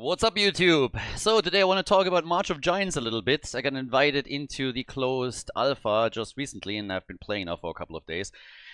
What's up, YouTube? So today I want to talk about March of Giants a little bit. I got invited into the closed alpha just recently, and I've been playing now for a couple of days.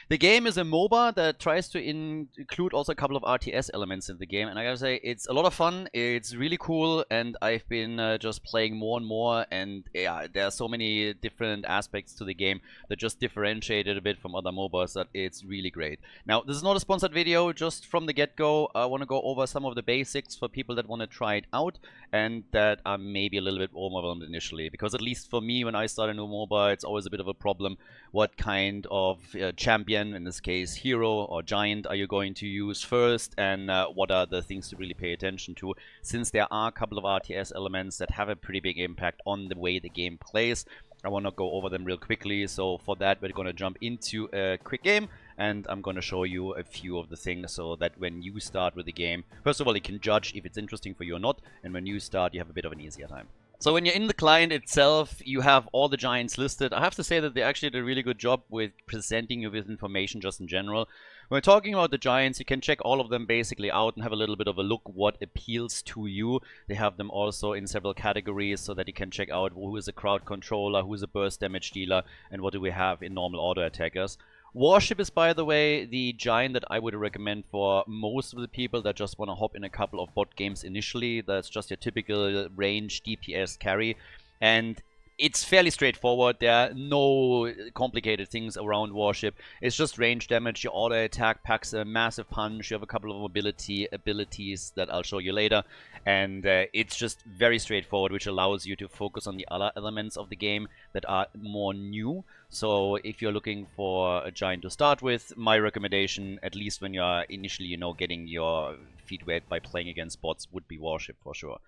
The game is a MOBA that tries to include also a couple of RTS elements in the game, and I gotta say, it's a lot of fun, it's really cool, and I've been just playing more and more, and yeah, there are so many different aspects to the game that just differentiate it a bit from other MOBAs that it's really great. Now, this is not a sponsored video. Just from the get-go, I want to go over some of the basics for people that want to try it out and that are maybe a little bit overwhelmed initially, because at least for me, when I start a new MOBA, it's always a bit of a problem. What kind of champion, in this case hero or giant, are you going to use first, and what are the things to really pay attention to, since there are a couple of RTS elements that have a pretty big impact on the way the game plays. I want to go over them real quickly, so for that we're going to jump into a quick game, and I'm going to show you a few of the things so that when you start with the game, first of all, you can judge if it's interesting for you or not, and when you start you have a bit of an easier time. So when you're in the client itself, you have all the giants listed. I have to say that they actually did a really good job with presenting you with information just in general. When we're talking about the giants, you can check all of them basically out and have a little bit of a look what appeals to you. They have them also in several categories so that you can check out who is a crowd controller, who is a burst damage dealer, and what do we have in normal auto attackers. Warship is, by the way, the giant that I would recommend for most of the people that just want to hop in a couple of bot games initially. That's just your typical range DPS carry, and it's fairly straightforward. There are no complicated things around Warship. It's just range damage. Your auto attack packs a massive punch. You have a couple of mobility abilities that I'll show you later. And it's just very straightforward, which allows you to focus on the other elements of the game that are more new. So if you're looking for a giant to start with, my recommendation, at least when you're initially, getting your feet wet by playing against bots, would be Warship for sure.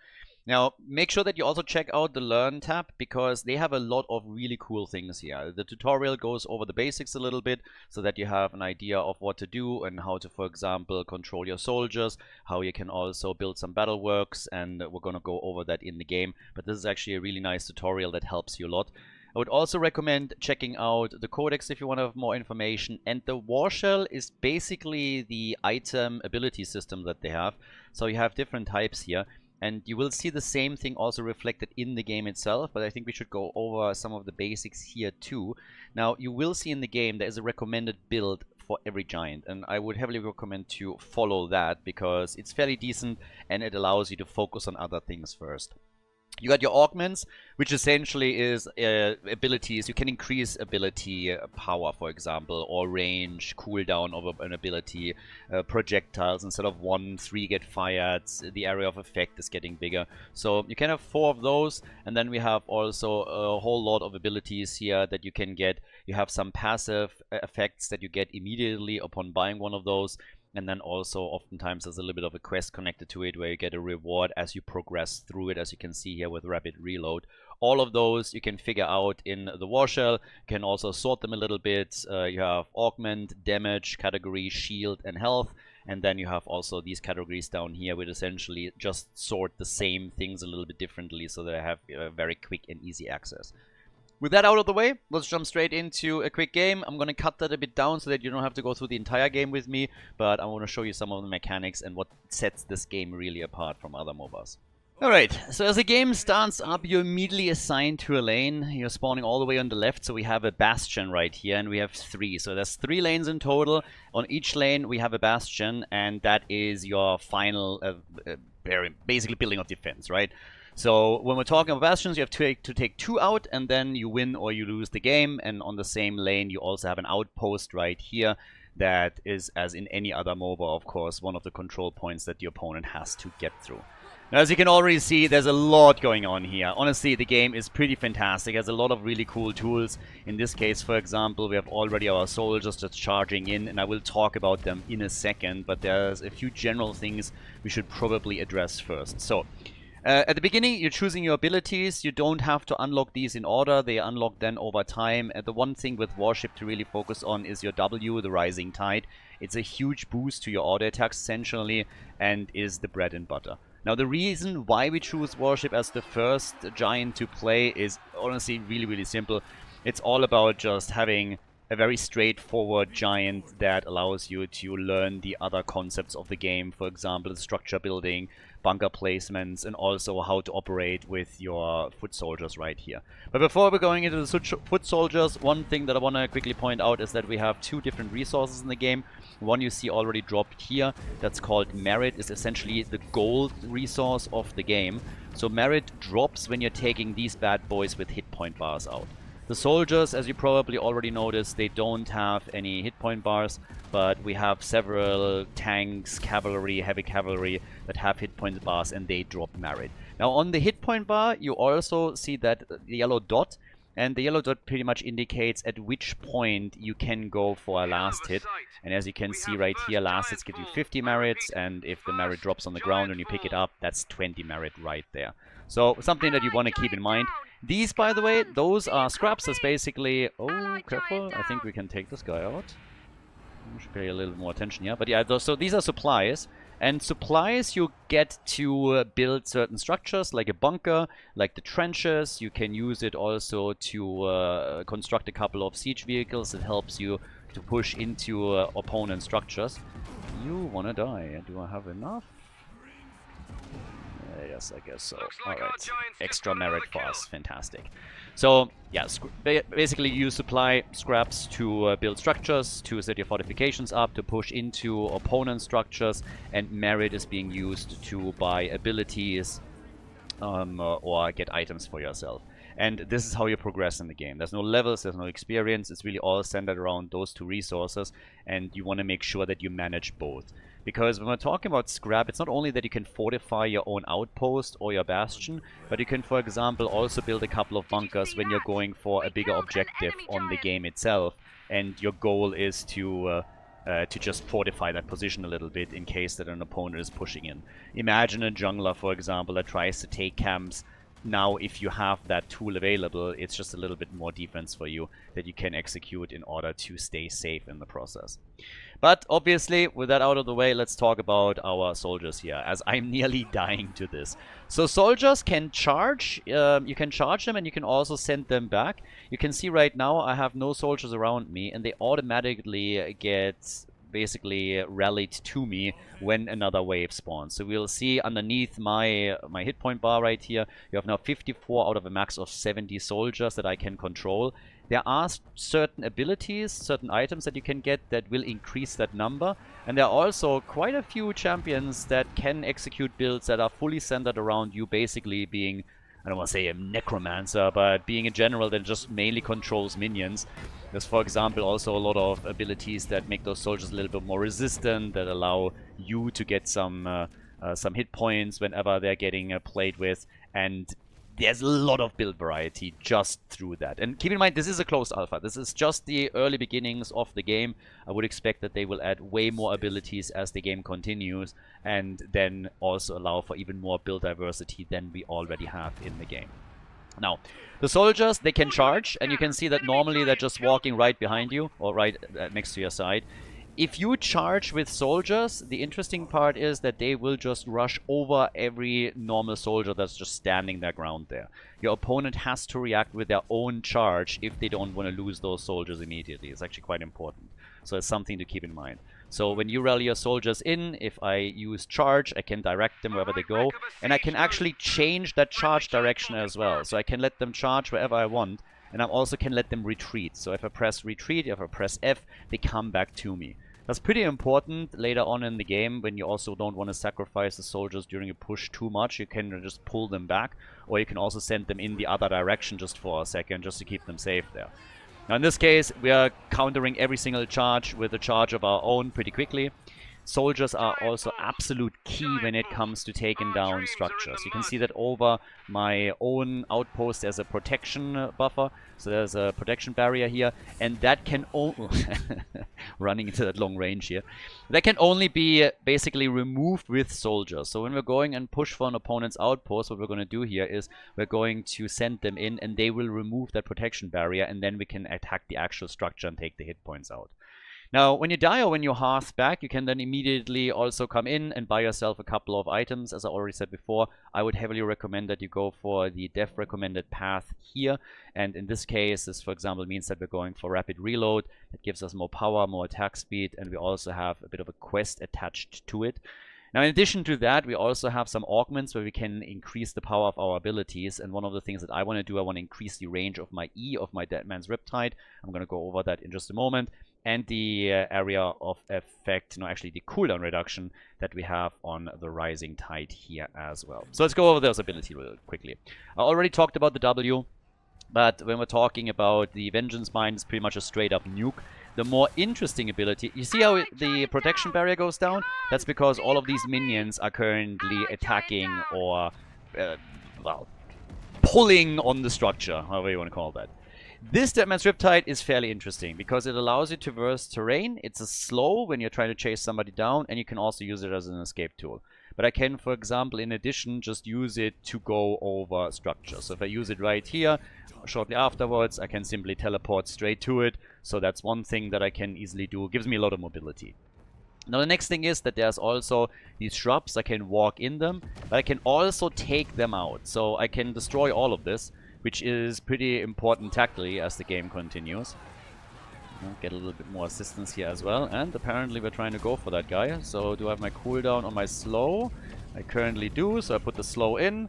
Now, make sure that you also check out the Learn tab, because they have a lot of really cool things here. The tutorial goes over the basics a little bit so that you have an idea of what to do and how to, for example, control your soldiers, how you can also build some battle works, and we're going to go over that in the game. But this is actually a really nice tutorial that helps you a lot. I would also recommend checking out the codex if you want to have more information, and the war shell is basically the item ability system that they have. So you have different types here. And you will see the same thing also reflected in the game itself, but I think we should go over some of the basics here too. Now, you will see in the game there is a recommended build for every giant, and I would heavily recommend to follow that because it's fairly decent and it allows you to focus on other things first. You got your augments, which essentially is abilities. You can increase ability power, for example, or range, cooldown of an ability, projectiles. Instead of 1, 3 get fired, the area of effect is getting bigger. So you can have 4 of those, and then we have also a whole lot of abilities here that you can get. You have some passive effects that you get immediately upon buying one of those. And then also oftentimes there's a little bit of a quest connected to it where you get a reward as you progress through it, as you can see here with rapid reload. All of those you can figure out in the war shell. You can also sort them a little bit. You have augment, damage, category, shield, and health. And then you have also these categories down here which essentially just sort the same things a little bit differently so that I have very quick and easy access. With that out of the way, let's jump straight into a quick game. I'm going to cut that a bit down so that you don't have to go through the entire game with me, but I want to show you some of the mechanics and what sets this game really apart from other MOBAs. Alright, so as the game starts up, you're immediately assigned to a lane. You're spawning all the way on the left, so we have a bastion right here, and we have 3. So there's 3 lanes in total. On each lane we have a bastion, and that is your final, basically building of defense, right? So when we're talking about bastions, you have to take 2 out, and then you win or you lose the game. And on the same lane, you also have an outpost right here that is, as in any other MOBA, of course, one of the control points that the opponent has to get through. Now, as you can already see, there's a lot going on here. Honestly, the game is pretty fantastic. It has a lot of really cool tools. In this case, for example, we have already our soldiers just charging in, and I will talk about them in a second, but there's a few general things we should probably address first. So, at the beginning, you're choosing your abilities. You don't have to unlock these in order. They unlock then over time. And the one thing with Warship to really focus on is your W, the Rising Tide. It's a huge boost to your auto attacks, essentially, and is the bread and butter. Now, the reason why we choose Warship as the first giant to play is honestly really, really simple. It's all about just having a very straightforward giant that allows you to learn the other concepts of the game. For example, structure building, bunker placements, and also how to operate with your foot soldiers right here. But before we're going into the foot soldiers, one thing that I want to quickly point out is that we have two different resources in the game. One you see already dropped here, that's called merit, is essentially the gold resource of the game. So merit drops when you're taking these bad boys with hit point bars out. The soldiers, as you probably already noticed, they don't have any hit point bars, but we have several tanks, cavalry, heavy cavalry that have hit point bars, and they drop merit. Now on the hit point bar, you also see that the yellow dot, and the yellow dot pretty much indicates at which point you can go for a last hit. And as you can see right here, last hits give you 50 merits, and if the merit drops on the ground and you pick it up, that's 20 merit right there. So something that you want to keep in mind. These, by the way, those are scraps. That's basically... Oh, careful. I think we can take this guy out. We should pay a little more attention here. But yeah, so these are supplies. And supplies you get to build certain structures, like a bunker, like the trenches. You can use it also to construct a couple of siege vehicles. It helps you to push into opponent structures. You wanna die. Do I have enough? Yes, I guess so. Alright. Extra merit for us. Fantastic. So, yeah, basically you supply scraps to build structures, to set your fortifications up, to push into opponent structures, and merit is being used to buy abilities or get items for yourself. And this is how you progress in the game. There's no levels, there's no experience. It's really all centered around those two resources, and you want to make sure that you manage both. Because when we're talking about scrap, it's not only that you can fortify your own outpost or your bastion, but you can, for example, also build a couple of bunkers when you're going for a bigger objective on the game itself, and your goal is to just fortify that position a little bit in case that an opponent is pushing in. Imagine a jungler, for example, that tries to take camps. Now, if you have that tool available, it's just a little bit more defense for you that you can execute in order to stay safe in the process. But obviously, with that out of the way, let's talk about our soldiers here, as I'm nearly dying to this. So soldiers can charge, you can charge them, and you can also send them back. You can see right now I have no soldiers around me, and they automatically get basically rallied to me when another wave spawns. So we'll see underneath my hit point bar right here, you have now 54 out of a max of 70 soldiers that I can control. There are certain abilities, certain items that you can get that will increase that number, and there are also quite a few champions that can execute builds that are fully centered around you basically being, I don't want to say a necromancer, but being a general that just mainly controls minions. There's, for example, also a lot of abilities that make those soldiers a little bit more resistant, that allow you to get some hit points whenever they're getting played with, and there's a lot of build variety just through that. And keep in mind, this is a closed alpha. This is just the early beginnings of the game. I would expect that they will add way more abilities as the game continues, and then also allow for even more build diversity than we already have in the game. Now, the soldiers, they can charge, and you can see that normally they're just walking right behind you, or right next to your side. If you charge with soldiers, the interesting part is that they will just rush over every normal soldier that's just standing their ground there. Your opponent has to react with their own charge if they don't want to lose those soldiers immediately. It's actually quite important. So it's something to keep in mind. So when you rally your soldiers in, if I use charge, I can direct them wherever they go. And I can actually change that charge direction as well. So I can let them charge wherever I want. And I also can let them retreat. So if I press retreat, if I press F, they come back to me. That's pretty important later on in the game when you also don't want to sacrifice the soldiers during a push too much. You can just pull them back, or you can also send them in the other direction just for a second, just to keep them safe there. Now in this case, we are countering every single charge with a charge of our own pretty quickly. Soldiers are also absolute key when it comes to taking down structures. You can see that over my own outpost there's a protection buffer. So there's a protection barrier here, and that can only running into that long range here. That can only be basically removed with soldiers. So when we're going and push for an opponent's outpost, what we're going to do here is we're going to send them in, and they will remove that protection barrier, and then we can attack the actual structure and take the hit points out. Now, when you die or when you hearth back, you can then immediately also come in and buy yourself a couple of items. As I already said before, I would heavily recommend that you go for the dev recommended path here. And in this case, this, for example, means that we're going for rapid reload. It gives us more power, more attack speed, and we also have a bit of a quest attached to it. Now, in addition to that, we also have some augments where we can increase the power of our abilities. And one of the things that I want to do, I want to increase the range of my E of my Dead Man's Riptide. I'm going to go over that in just a moment. And the area of effect, no, actually the cooldown reduction that we have on the Rising Tide here as well. So let's go over those abilities real quickly. I already talked about the W, but when we're talking about the Vengeance Mine, it's pretty much a straight up nuke. The more interesting ability, you see how the protection barrier goes down? That's because all of these minions are currently attacking or, well, pulling on the structure, however you want to call that. This Dead Man's Riptide is fairly interesting because it allows you to traverse terrain. It's a slow when you're trying to chase somebody down, and you can also use it as an escape tool. But I can, for example, in addition, just use it to go over structure. So if I use it right here, shortly afterwards, I can simply teleport straight to it. So that's one thing that I can easily do. It gives me a lot of mobility. Now the next thing is that there's also these shrubs. I can walk in them, but I can also take them out. So I can destroy all of this, which is pretty important tactically as the game continues. Get a little bit more assistance here as well. And apparently we're trying to go for that guy. So do I have my cooldown on my slow? I currently do. So I put the slow in.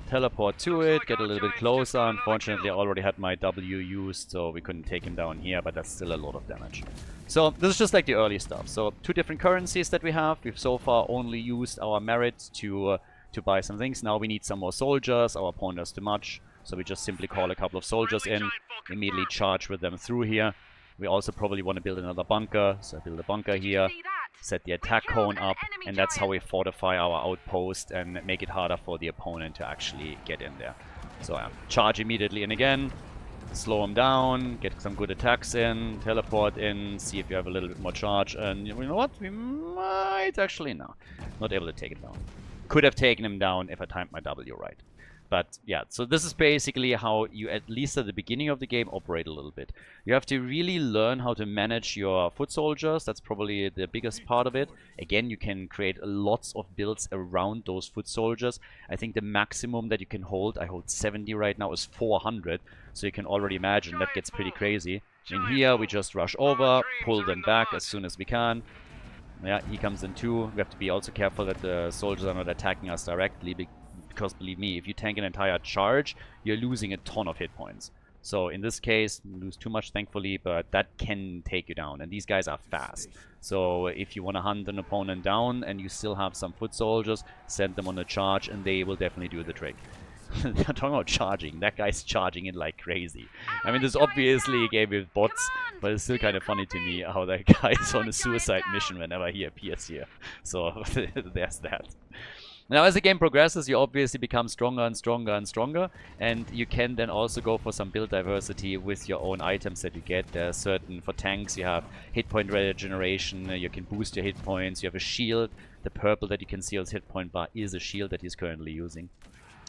Teleport to it. Get a little bit closer. Unfortunately I already had my W used, so we couldn't take him down here. But that's still a lot of damage. So this is just like the early stuff. So 2 different currencies that we have. We've so far only used our merit to buy some things. Now we need some more soldiers. Our opponent has too much. So we just simply call a couple of soldiers in, immediately charge with them through here. We also probably want to build another bunker. So I build a bunker here, set the attack cone up, and that's how we fortify our outpost and make it harder for the opponent to actually get in there. So charge immediately in again, slow them down, get some good attacks in, teleport in, see if you have a little bit more charge, and you know what? We might actually, no, not able to take it down. Could have taken him down if I timed my W right. But yeah, so this is basically how you, at least at the beginning of the game, operate a little bit. You have to really learn how to manage your foot soldiers. That's probably the biggest part of it. Again, you can create lots of builds around those foot soldiers. I think the maximum that you can hold, I hold 70 right now, is 400. So you can already imagine that gets pretty crazy. In here, we just rush over, pull them back as soon as we can. Yeah, he comes in too. We have to be also careful that the soldiers are not attacking us directly, because believe me, if you tank an entire charge, you're losing a ton of hit points. So in this case, you lose too much thankfully, but that can take you down. And these guys are fast. So if you want to hunt an opponent down and you still have some foot soldiers, send them on a charge and they will definitely do the trick. They're talking about charging. That guy's charging it like crazy. I mean, this obviously a game with bots, but it's still kind of funny to me how that guy is on a suicide mission whenever he appears here. So there's that. Now, as the game progresses, you obviously become stronger and stronger and stronger, and you can then also go for some build diversity with your own items that you get. There's certain, for tanks, you have hit point regeneration, you can boost your hit points, you have a shield. The purple that you can see on his hit point bar is a shield that he's currently using.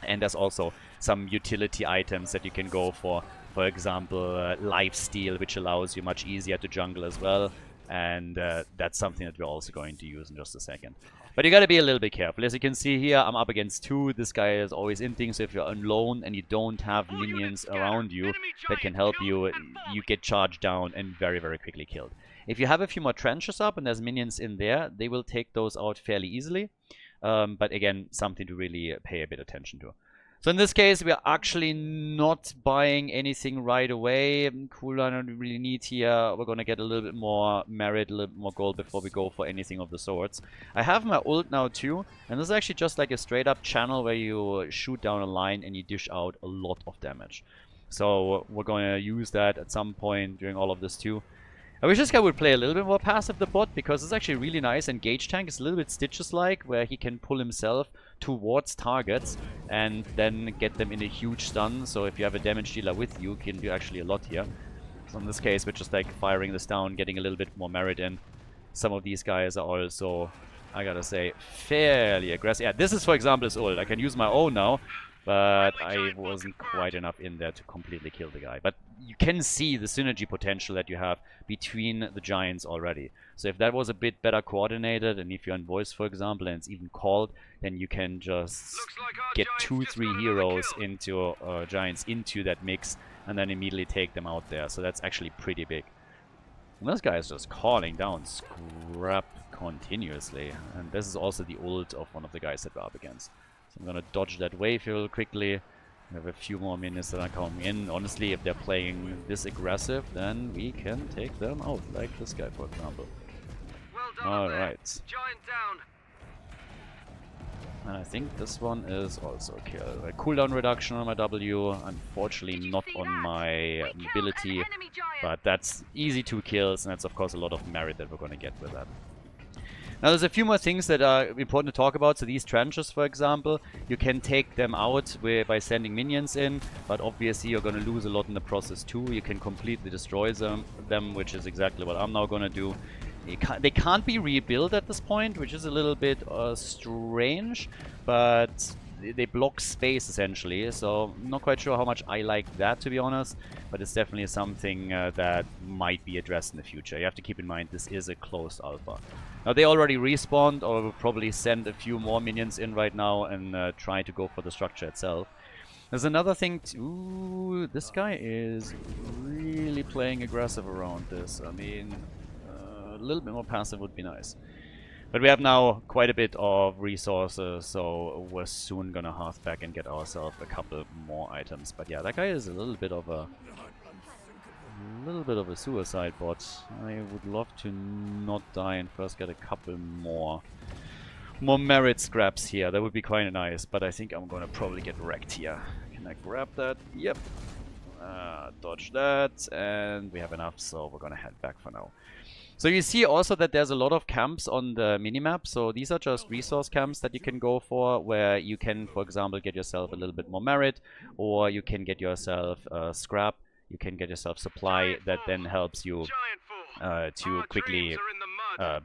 And there's also some utility items that you can go for example, lifesteal, which allows you much easier to jungle as well. And that's something that we're also going to use in just a second. But you gotta be a little bit careful. As you can see here, I'm up against 2. This guy is always inting, so if you're alone and you don't have minions around you that can help you, you get charged down and very, very quickly killed. If you have a few more trenches up and there's minions in there, they will take those out fairly easily. But again, something to really pay a bit attention to. So in this case, we are actually not buying anything right away. Cooldown I don't really need here. We're going to get a little bit more merit, a little bit more gold before we go for anything of the sorts. I have my ult now too, and this is actually just like a straight up channel where you shoot down a line and you dish out a lot of damage. So we're going to use that at some point during all of this too. I wish this guy would play a little bit more passive the bot, because it's actually really nice, and Gauge Tank is a little bit Stitches-like, where he can pull himself towards targets and then get them in a huge stun. So if you have a damage dealer with you, can do actually a lot here. So in this case, we're just like firing this down, getting a little bit more merit in. Some of these guys are also, I gotta say, fairly aggressive. Yeah, this is, for example, his ult. I can use my own now, but I wasn't quite enough in there to completely kill the guy. But you can see the synergy potential that you have between the giants already. So if that was a bit better coordinated, and if you're in voice, for example, and it's even called, then you can just get 2-3 heroes into giants into that mix, and then immediately take them out there. So that's actually pretty big. And this guy is just calling down scrap continuously. And this is also the ult of one of the guys that we're up against. So I'm gonna dodge that wave here real quickly. We have a few more minions that are coming in. Honestly, if they're playing this aggressive, then we can take them out, like this guy, for example. Alright. And I think this one is also a kill. A cooldown reduction on my W, unfortunately not on my ability, but that's easy 2 kills, and that's of course a lot of merit that we're going to get with that. Now there's a few more things that are important to talk about. So these trenches, for example, you can take them out by sending minions in, but obviously you're going to lose a lot in the process too. You can completely destroy them, which is exactly what I'm now going to do. They can't be rebuilt at this point, which is a little bit strange, but they block space essentially, so I'm not quite sure how much I like that, to be honest, but it's definitely something that might be addressed in the future. You have to keep in mind this is a closed alpha. Now they already respawned, or will probably send a few more minions in right now and try to go for the structure itself. There's another thing too. This guy is really playing aggressive around this. I mean, a little bit more passive would be nice. But we have now quite a bit of resources, so we're soon gonna hearth back and get ourselves a couple more items. But yeah, that guy is a little bit of a suicide bot. I would love to not die and first get a couple more merit scraps here. That would be quite nice, but I think I'm gonna probably get wrecked here. Can I grab that? Yep. Dodge that, and we have enough, so we're gonna head back for now. So you see also that there's a lot of camps on the minimap. So these are just resource camps that you can go for, where you can, for example, get yourself a little bit more merit, or you can get yourself scrap, you can get yourself supply that then helps you to quickly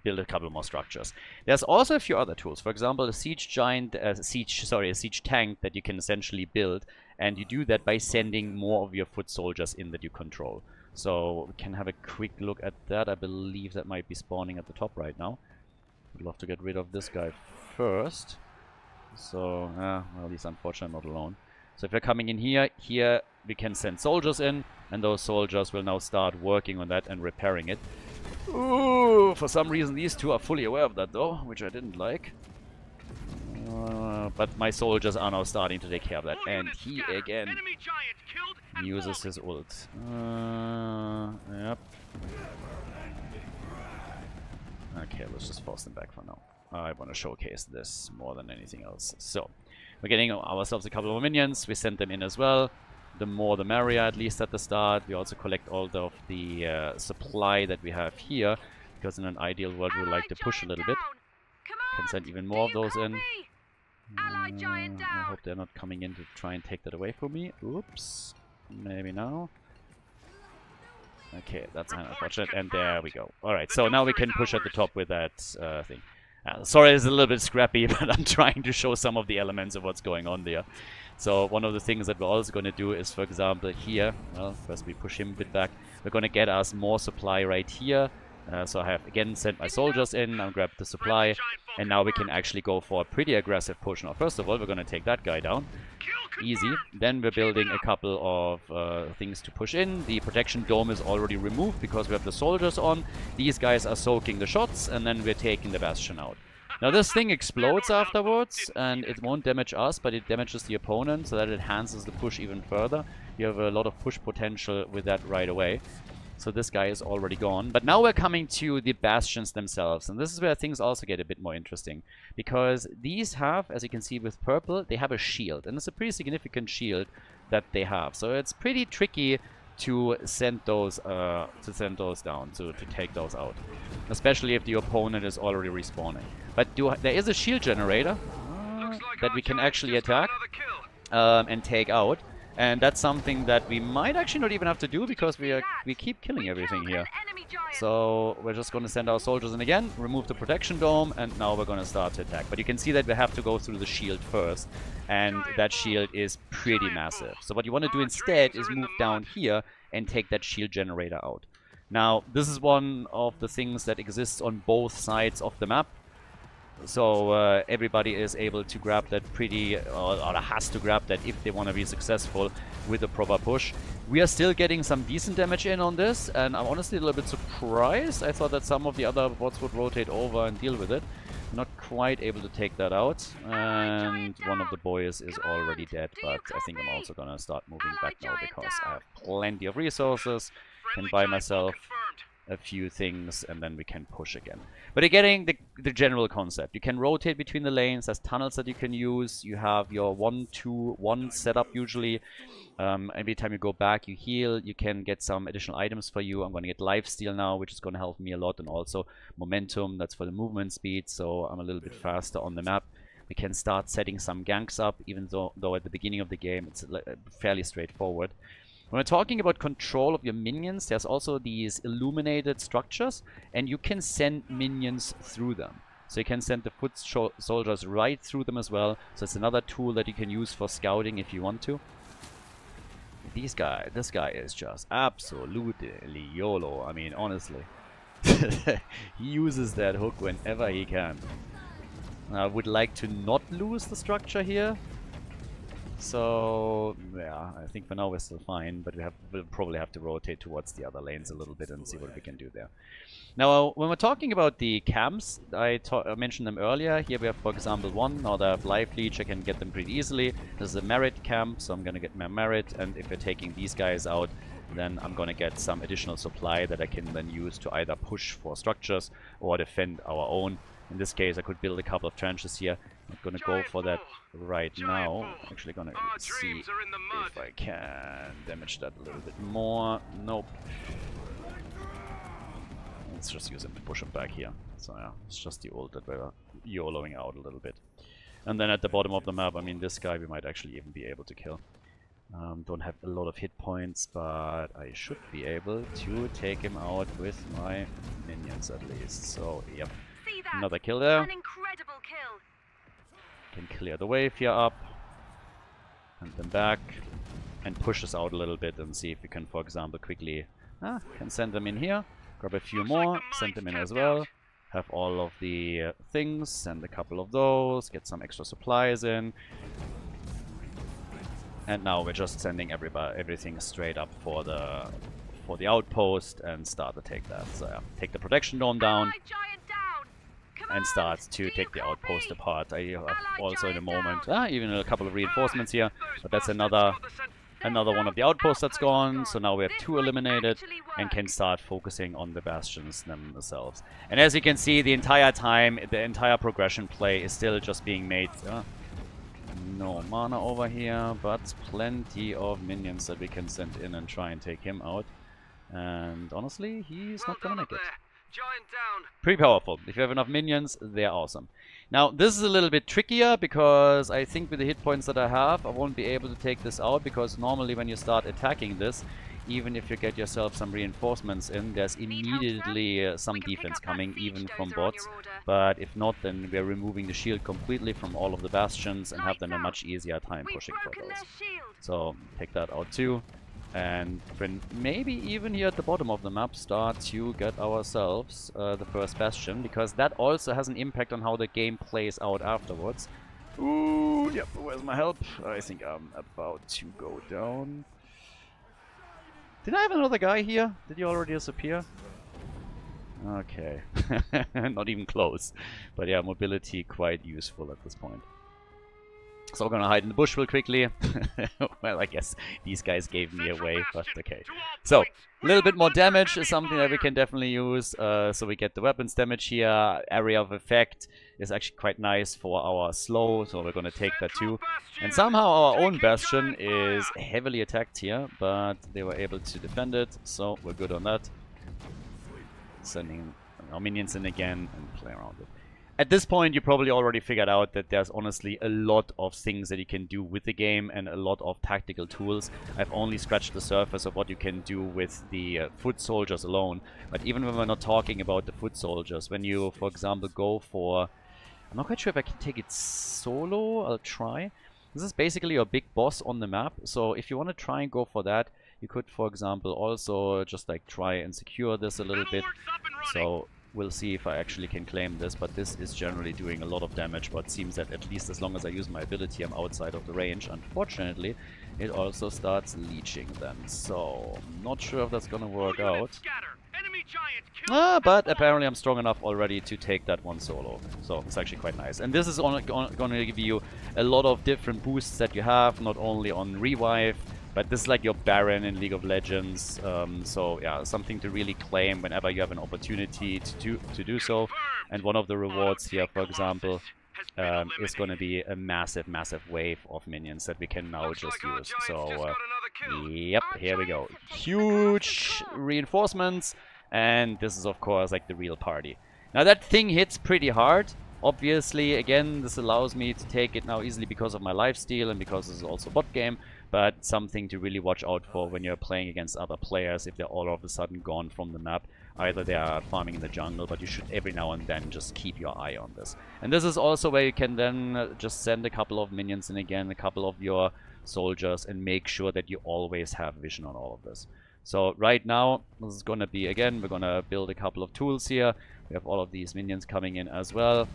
build a couple more structures. There's also a few other tools. For example, a siege tank that you can essentially build, and you do that by sending more of your foot soldiers in that you control. So we can have a quick look at that. I believe that might be spawning at the top right now. Would love to get rid of this guy first. So, well, he's unfortunately not alone. So if we're coming in here we can send soldiers in, and those soldiers will now start working on that and repairing it. Ooh, for some reason these two are fully aware of that though, which I didn't like. But my soldiers are now starting to take care of that, and he again uses his ult. Yep. Okay, let's just force them back for now. I want to showcase this more than anything else. So, we're getting ourselves a couple of minions. We send them in as well. The more the merrier, at least at the start. We also collect all of the supply that we have here, because in an ideal world we would like to push a little bit. Can send even more of those in. I hope they're not coming in to try and take that away from me. Oops. Maybe now. Okay, that's unfortunate, and there we go. Alright, so now we can push at the top with that thing. Sorry, it's a little bit scrappy, but I'm trying to show some of the elements of what's going on there. So one of the things that we're also going to do is, for example, here, well, first we push him a bit back. We're going to get us more supply right here. So I have again sent my soldiers in, I'll grab the supply, and now we can actually go for a pretty aggressive push. Now first of all, we're going to take that guy down. Easy. Then we're building a couple of things to push in. The protection dome is already removed because we have the soldiers on. These guys are soaking the shots, and then we're taking the bastion out. Now this thing explodes afterwards, and it won't damage us, but it damages the opponent, so that it enhances the push even further. You have a lot of push potential with that right away. So this guy is already gone. But now we're coming to the bastions themselves. And this is where things also get a bit more interesting. Because these have, as you can see with purple, they have a shield. And it's a pretty significant shield that they have. So it's pretty tricky to send those down, to take those out. Especially if the opponent is already respawning. But there is a shield generator that we can actually attack and take out. And that's something that we might actually not even have to do, because we keep killing everything here. So we're just going to send our soldiers in again, remove the protection dome, and now we're going to start to attack. But you can see that we have to go through the shield first, and that shield is pretty massive. So what you want to do instead is move down here and take that shield generator out. Now, this is one of the things that exists on both sides of the map. So everybody is able to grab that pretty, or has to grab that if they want to be successful with a proper push. We are still getting some decent damage in on this, and I'm honestly a little bit surprised. I thought that some of the other bots would rotate over and deal with it. Not quite able to take that out, and one of the boys is already dead, but I think I'm also gonna start moving back now because I have plenty of resources, can buy myself a few things, and then we can push again. But you're getting the general concept. You can rotate between the lanes, there's tunnels that you can use, you have your 1-2-1 setup usually. Every time you go back, you heal, you can get some additional items for you. I'm going to get lifesteal now, which is going to help me a lot, and also momentum, that's for the movement speed, so I'm a little bit faster on the map. We can start setting some ganks up, even though at the beginning of the game it's fairly straightforward. When we're talking about control of your minions, there's also these illuminated structures, and you can send minions through them. So you can send the foot soldiers right through them as well. So it's another tool that you can use for scouting if you want to. This guy is just absolutely YOLO. I mean, honestly. He uses that hook whenever he can. I would like to not lose the structure here. So, yeah, I think for now we're still fine, but we'll probably have to rotate towards the other lanes a little bit and see what we can do there. Now, when we're talking about the camps, I mentioned them earlier. Here we have, for example, one. Now they have life leech, I can get them pretty easily. This is a merit camp, so I'm gonna get my merit, and if we're taking these guys out, then I'm gonna get some additional supply that I can then use to either push for structures or defend our own. In this case, I could build a couple of trenches here. I'm gonna go for that right now. I'm actually gonna see if I can damage that a little bit more. Nope. Let's just use him to push him back here. So yeah, it's just the ult that we're YOLOing out a little bit. And then at the bottom of the map, I mean, this guy we might actually even be able to kill. Don't have a lot of hit points, but I should be able to take him out with my minions at least. So, yep. Another kill there. An incredible kill. Can clear the wave here up. And then back. And push us out a little bit and see if we can, for example, quickly... can send them in here. Grab a few more. Send them in as well. Have all of the things. Send a couple of those. Get some extra supplies in. And now we're just sending everything straight up for the outpost and start to take that. So yeah, take the protection dome down and start to take the outpost apart. I have also in a moment even a couple of reinforcements here, but that's another one of the outposts that's gone. So now we have 2 eliminated and can start focusing on the bastions themselves. And as you can see, the entire time, the entire progression play is still just being made. No mana over here, but plenty of minions that we can send in and try and take him out. And honestly, he's not gonna make it. Pretty powerful. If you have enough minions, they're awesome. Now, this is a little bit trickier because I think with the hit points that I have, I won't be able to take this out, because normally when you start attacking this, even if you get yourself some reinforcements in, there's immediately some defense coming, even from bots. But if not, then we're removing the shield completely from all of the bastions and have then a much easier time pushing for those. So, take that out too. And then maybe even here at the bottom of the map start to get ourselves the first bastion, because that also has an impact on how the game plays out afterwards. Ooh, yep, where's my help? I think I'm about to go down. Did I have another guy here? Did he already disappear? Okay. Not even close. But yeah, mobility quite useful at this point. So we're gonna hide in the bush real quickly. Well, I guess these guys gave me away, but okay. So, a little bit more damage is something that we can definitely use. So we get the weapons damage here. Area of effect is actually quite nice for our slow, so we're gonna take that too. And somehow our own bastion is heavily attacked here, but they were able to defend it, so we're good on that. Sending our minions in again and play around it. At this point, you probably already figured out that there's honestly a lot of things that you can do with the game and a lot of tactical tools. I've only scratched the surface of what you can do with the foot soldiers alone. But even when we're not talking about the foot soldiers, when you, for example, go for... I'm not quite sure if I can take it solo. I'll try. This is basically your big boss on the map. So if you want to try and go for that, you could, for example, also just like try and secure this a little bit. So We'll see if I actually can claim this, but this is generally doing a lot of damage, but it seems that at least as long as I use my ability, I'm outside of the range. Unfortunately, it also starts leeching then, so I'm not sure if that's gonna work out. But apparently I'm strong enough already to take that one solo, so it's actually quite nice. And this is gonna give you a lot of different boosts that you have, not only on revive, but this is like your Baron in League of Legends, so yeah, something to really claim whenever you have an opportunity to do so. And one of the rewards here, for example, is going to be a massive, massive wave of minions that we can now just use. So, yep, here we go. Huge reinforcements, and this is, of course, like the real party. Now, that thing hits pretty hard. Obviously, again, this allows me to take it now easily because of my lifesteal and because this is also a bot game, but something to really watch out for when you're playing against other players if they're all of a sudden gone from the map. Either they are farming in the jungle, but you should every now and then just keep your eye on this. And this is also where you can then just send a couple of minions in again, a couple of your soldiers, and make sure that you always have vision on all of this. So right now, this is going to be, again, we're going to build a couple of tools here. We have all of these minions coming in as well.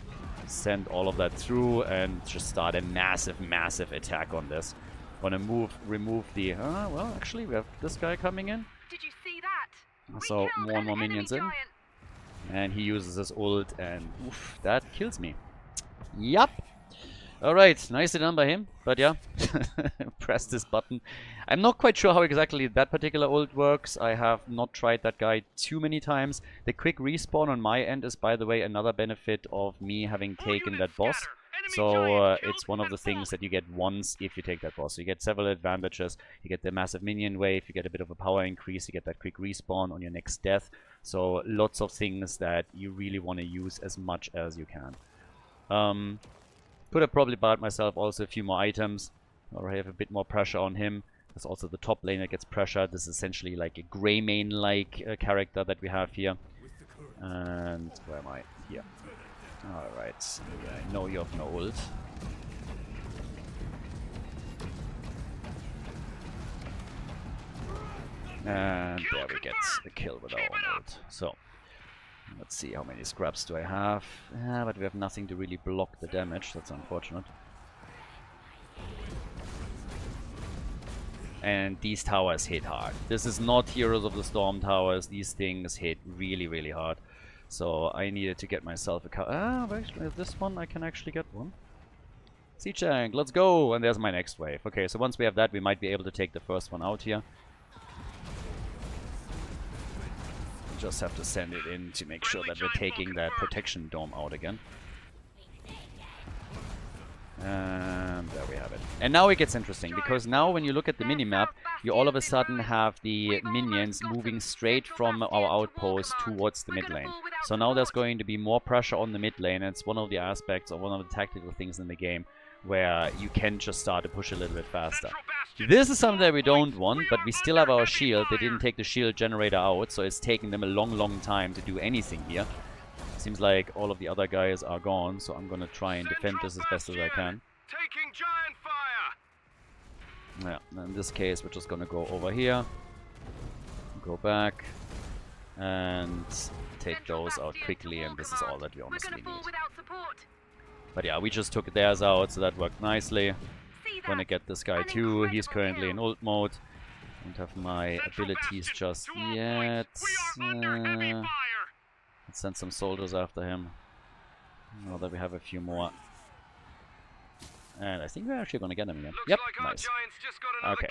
Send all of that through and just start a massive, massive attack on this. Want to remove the... well, actually, we have this guy coming in. Did you see that? So more and more minions in. And he uses his ult, and oof, that kills me. Yup. Alright, nicely done by him. But yeah, press this button. I'm not quite sure how exactly that particular ult works. I have not tried that guy too many times. The quick respawn on my end is, by the way, another benefit of me having taken that boss. So it's one of the things that you get once if you take that boss. So you get several advantages. You get the massive minion wave, you get a bit of a power increase, you get that quick respawn on your next death. So lots of things that you really want to use as much as you can. Could have probably bought myself also a few more items, or I have a bit more pressure on him. There's also the top lane that gets pressure. This is essentially like a Greymane-like character that we have here. And where am I? Here. Alright, yeah, I know you have no ult. And there we get the kill with our own ult. So, let's see, how many scraps do I have? Yeah, but we have nothing to really block the damage, that's unfortunate. And these towers hit hard. This is not Heroes of the Storm towers, these things hit really, really hard. So I needed to get myself a with this one I can actually get one. Siege tank, let's go! And there's my next wave. Okay, so once we have that, we might be able to take the first one out here. Just have to send it in to make sure that we're taking that protection dome out again. And there we have it. And now it gets interesting, because now when you look at the minimap, you all of a sudden have the minions moving straight from our outpost towards the mid lane. So now there's going to be more pressure on the mid lane, and it's one of the aspects or one of the tactical things in the game where you can just start to push a little bit faster. This is something that we don't want, but we still have our shield. They didn't take the shield generator out, so it's taking them a long, long time to do anything here. Seems like all of the other guys are gone, so I'm gonna try and defend this as best as I can. Yeah, in this case, we're just gonna go over here, go back, and take those out quickly, and this is all that we honestly need. But yeah, we just took theirs out, so that worked nicely. Gonna get this guy too. He's currently in ult mode. Don't have my abilities just yet. Let's send some soldiers after him. Now that we have a few more. And I think we're actually gonna get him again. Yep, nice. Okay.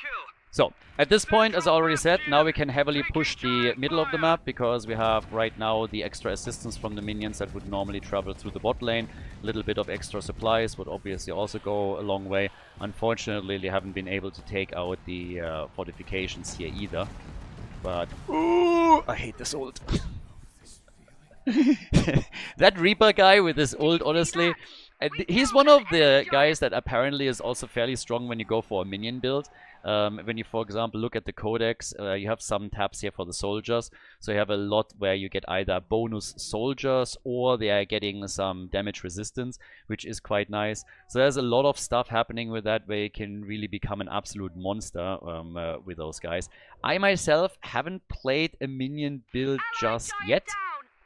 So, at this point, as I already said, now we can heavily push the middle of the map, because we have right now the extra assistance from the minions that would normally travel through the bot lane. A little bit of extra supplies would obviously also go a long way. Unfortunately, they haven't been able to take out the fortifications here either. But, ooh, I hate this ult. That Reaper guy with his ult, honestly, he's one of the guys that apparently is also fairly strong when you go for a minion build. When you, for example, look at the codex, you have some tabs here for the soldiers. So you have a lot where you get either bonus soldiers or they are getting some damage resistance, which is quite nice. So there's a lot of stuff happening with that where you can really become an absolute monster with those guys. I myself haven't played a minion build just yet,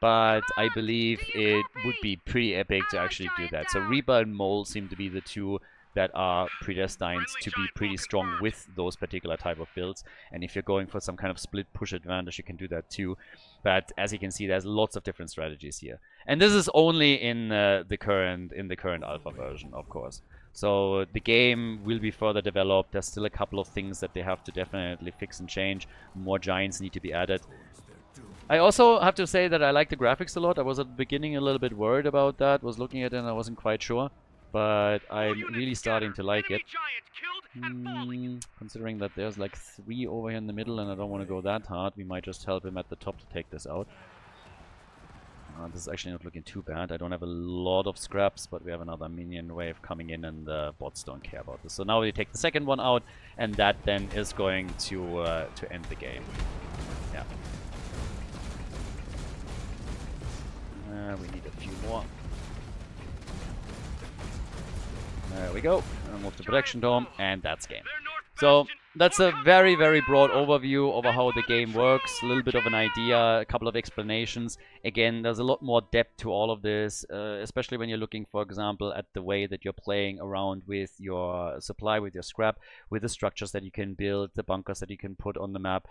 but I believe it would be pretty epic to actually do that. So Reaper and Mole seem to be the two that are predestined to be pretty strong with those particular type of builds. And if you're going for some kind of split push advantage, you can do that too. But as you can see, there's lots of different strategies here. And this is only in the current alpha version, of course. So the game will be further developed. There's still a couple of things that they have to definitely fix and change. More giants need to be added. I also have to say that I like the graphics a lot. I was at the beginning a little bit worried about that. Was looking at it and I wasn't quite sure. But I'm really starting to like it. Considering that there's like 3 over here in the middle and I don't want to go that hard, we might just help him at the top to take this out. This is actually not looking too bad. I don't have a lot of scraps, but we have another minion wave coming in and the bots don't care about this. So now we take the second one out and that then is going to end the game. Yeah. We need a few more. There we go. Move the protection dome, and that's game. So that's a very, very broad overview over how the game works. A little bit of an idea, a couple of explanations. Again, there's a lot more depth to all of this, especially when you're looking, for example, at the way that you're playing around with your supply, with your scrap, with the structures that you can build, the bunkers that you can put on the map.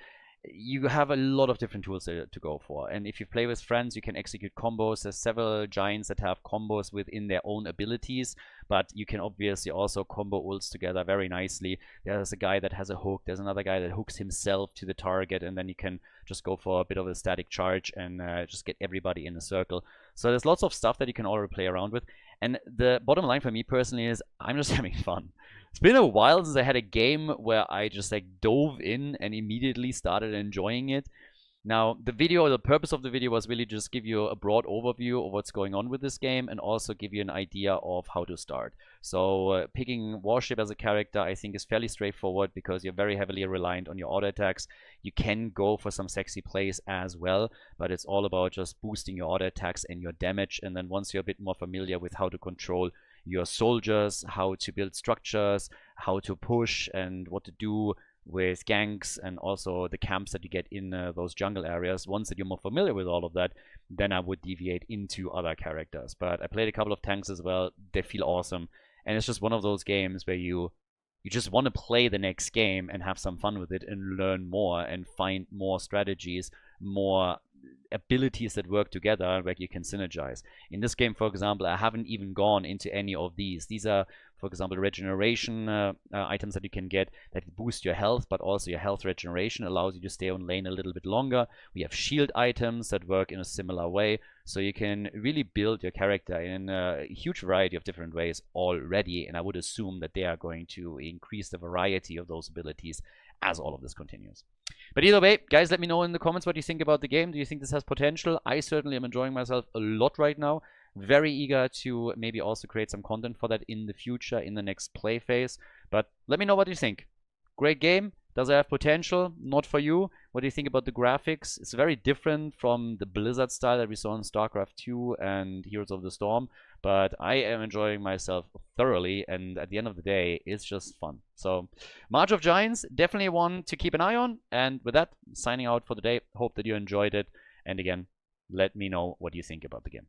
You have a lot of different tools to go for, and if you play with friends you can execute combos. There's several giants that have combos within their own abilities, but you can obviously also combo ults together very nicely. There's a guy that has a hook, there's another guy that hooks himself to the target, and then you can just go for a bit of a static charge and just get everybody in a circle. So there's lots of stuff that you can already play around with, and the bottom line for me personally is I'm just having fun. It's been a while since I had a game where I just like dove in and immediately started enjoying it. Now, the purpose of the video was really just give you a broad overview of what's going on with this game and also give you an idea of how to start. So picking Warship as a character I think is fairly straightforward because you're very heavily reliant on your auto attacks. You can go for some sexy plays as well, but it's all about just boosting your auto attacks and your damage, and then once you're a bit more familiar with how to control your soldiers, how to build structures, how to push, and what to do with ganks and also the camps that you get in those jungle areas. Once that you're more familiar with all of that, then I would deviate into other characters. But I played a couple of tanks as well. They feel awesome, and it's just one of those games where you just want to play the next game and have some fun with it and learn more and find more strategies, more abilities that work together where you can synergize. In this game, for example, I haven't even gone into any of these. These are, for example, regeneration items that you can get that boost your health, but also your health regeneration allows you to stay on lane a little bit longer. We have shield items that work in a similar way, so you can really build your character in a huge variety of different ways already, and I would assume that they are going to increase the variety of those abilities as all of this continues. But either way, guys, let me know in the comments what you think about the game. Do you think this has potential? I certainly am enjoying myself a lot right now. Very eager to maybe also create some content for that in the future, in the next play phase. But let me know what you think. Great game. Does it have potential? Not for you. What do you think about the graphics? It's very different from the Blizzard style that we saw in StarCraft 2 and Heroes of the Storm. But I am enjoying myself thoroughly, and at the end of the day, it's just fun. So, March of Giants, definitely one to keep an eye on. And with that, signing out for the day. Hope that you enjoyed it. And again, let me know what you think about the game.